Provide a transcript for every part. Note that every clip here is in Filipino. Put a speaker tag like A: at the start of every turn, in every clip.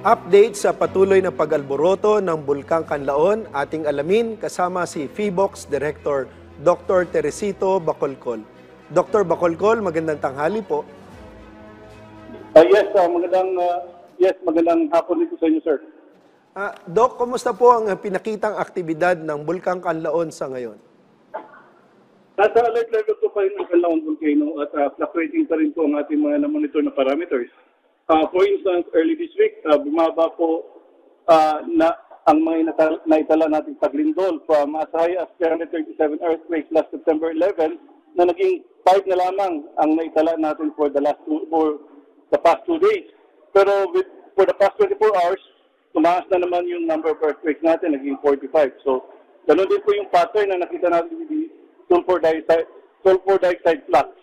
A: Update sa patuloy na pag-alboroto ng Bulkang Kanlaon, ating alamin kasama si PHIVOLCS Director Dr. Teresito Bacolcol. Dr. Bacolcol, magandang tanghali po.
B: Magandang hapon dito sa inyo, sir.
A: Doc, kumusta po ang pinakitang aktibidad ng Bulkang Kanlaon sa ngayon?
B: Nasa alert level 2 pa rin ang Kanlaon Volcano at fluctuating pa rin po ang ating mga na-monitor na parameters. For instance, early this week, bumaba po na ang mga naitala nating paglindol from as high as 337 earthquakes last September 11 na naging 5 na lamang ang naitala natin for the past 2 days. Pero for the past 24 hours, tumaas na naman yung number of earthquakes natin, naging 45. So, ganoon din po yung pattern na nakita natin yung sulfur dioxide flux.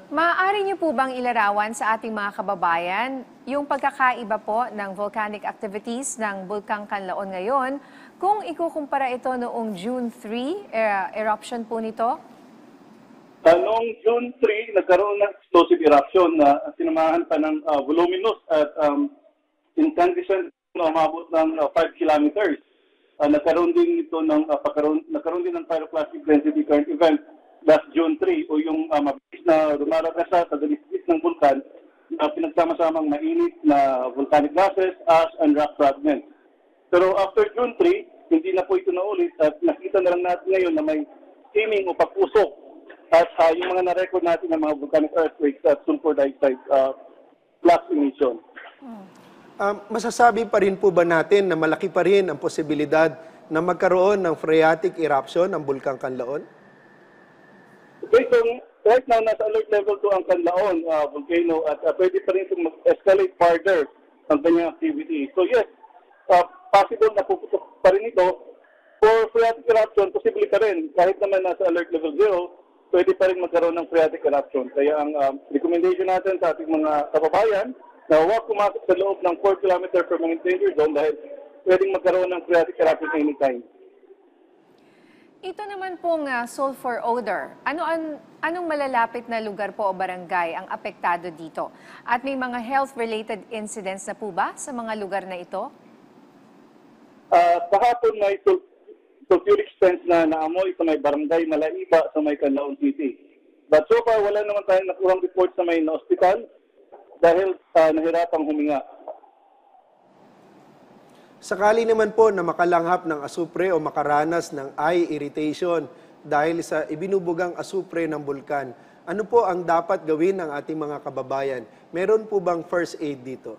C: Maaari niyo po bang ilarawan sa ating mga kababayan yung pagkakaiba po ng volcanic activities ng Bulkang Kanlaon ngayon kung ikukumpara ito noong June 3 eruption po nito?
B: Noong June 3, nagkaroon ng explosive eruption na sinamahan pa ng voluminous at incandescent na umabot ng 5 kilometers. Nagkaroon din ng pyroclastic density current event last June 3 o yung mabilis na rumaragasa sa dalisdis ng bulkan na pinagsama-samang mainit na volcanic gases, ash, and rock fragments. Pero after June 3, hindi na po ito naulit at nakita na lang natin ngayon na may steaming o pagpusok at yung mga na-record natin ng mga volcanic earthquakes at sulfur dioxide flux emission.
A: Masasabi pa rin po ba natin na malaki pa rin ang posibilidad na magkaroon ng phreatic eruption ng Bulkang Kanlaon?
B: Okay, so right now, nasa alert level 2 ang Kanlaon volcano at pwede pa rin itong mag-escalate further ang kanyang activity. So yes, possible na puputok pa rin ito. For phreatic eruption, posible pa rin. Kahit naman nasa alert level 0, pwede pa rin magkaroon ng phreatic eruption. Kaya ang recommendation natin sa ating mga kababayan na huwag pumasok sa loob ng 4 km permanent danger zone dahil pwedeng magkaroon ng phreatic eruption anytime.
C: Ito naman pong sulfur odor. Anong malalapit na lugar po o barangay ang apektado dito? At may mga health-related incidents na po ba sa mga lugar na ito?
B: Kahapon may sulfuric stench na naamoy sa may barangay Malaiba sa may Canlaon City. But so far, wala naman tayong nakurang report sa may na-hospital dahil nahirapang huminga.
A: Sakali naman po na makalanghap ng asupre o makaranas ng eye irritation dahil sa ibinubugang asupre ng bulkan, ano po ang dapat gawin ng ating mga kababayan? Meron po bang first aid dito?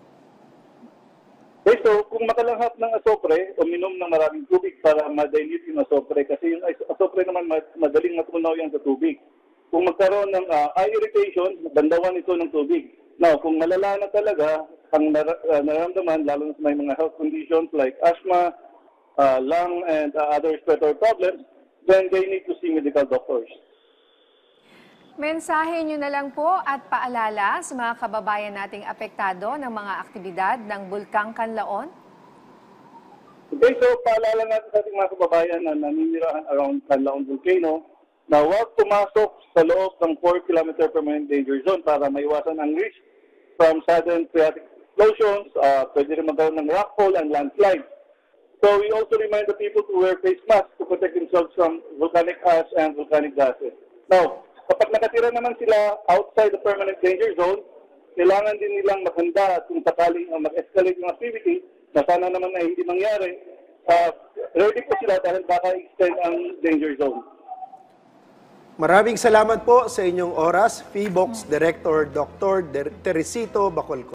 B: Okay, so kung makalanghap ng asupre, uminom ng maraming tubig para ma-dilute yung asupre kasi yung asupre naman madaling matunaw yan sa tubig. Kung magkaroon ng eye irritation, bandawan ito ng tubig. Now, kung malala na talaga, ang nararamdaman, lalo na sa may mga health conditions like asthma, lung, and other respiratory problems, then they need to see medical doctors.
C: Mensahe nyo na lang po at paalala sa mga kababayan nating apektado ng mga aktibidad ng Bulkang Kanlaon.
B: Okay, so paalala natin sa ating mga kababayan na naninirahan around Canlaon Volcano na huwag pumasok sa loob ng 4 km permanent danger zone para maiwasan ang risk from sudden phreatic explosions, pwede rin magkaroon ng rockfall and landslide. So we also remind the people to wear face masks to protect themselves from volcanic ash and volcanic gases. Now, kapag nakatira naman sila outside the permanent danger zone, kailangan din nilang maghanda at kung sakaling mag-escalate yung activity, na sana naman ay hindi mangyari, ready po sila dahil baka extend ang danger zone.
A: Maraming salamat po sa inyong oras, PHIVOLCS Director Dr. Teresito Bacolcol.